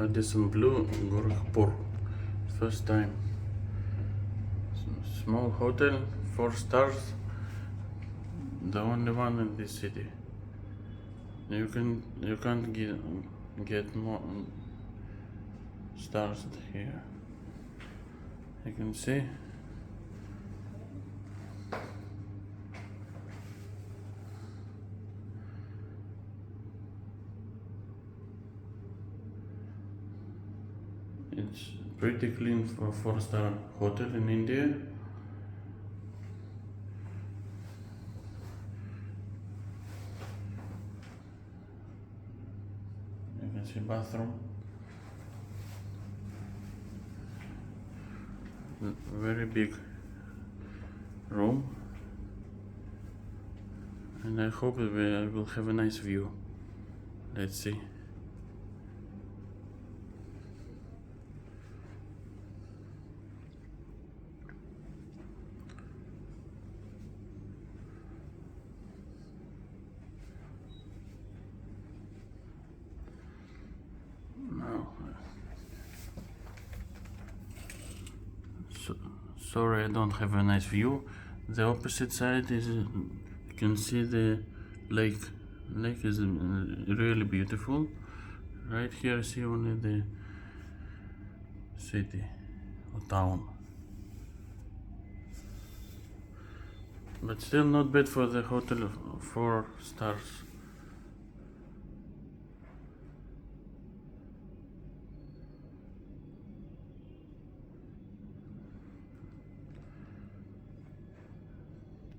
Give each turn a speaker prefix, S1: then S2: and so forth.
S1: Radisson Blu, Gorakhpur. First time. Small hotel, 4 stars. The only one in this city. You can't get more stars here. You can see. It's pretty clean for a 4-star hotel in India. You can see bathroom. Very big room. And I hope I will have a nice view. Let's see. Sorry, I don't have a nice view. The opposite side is you can see the lake. Lake is really beautiful. Right here, I see only the city or town, but still not bad for the hotel of 4 stars.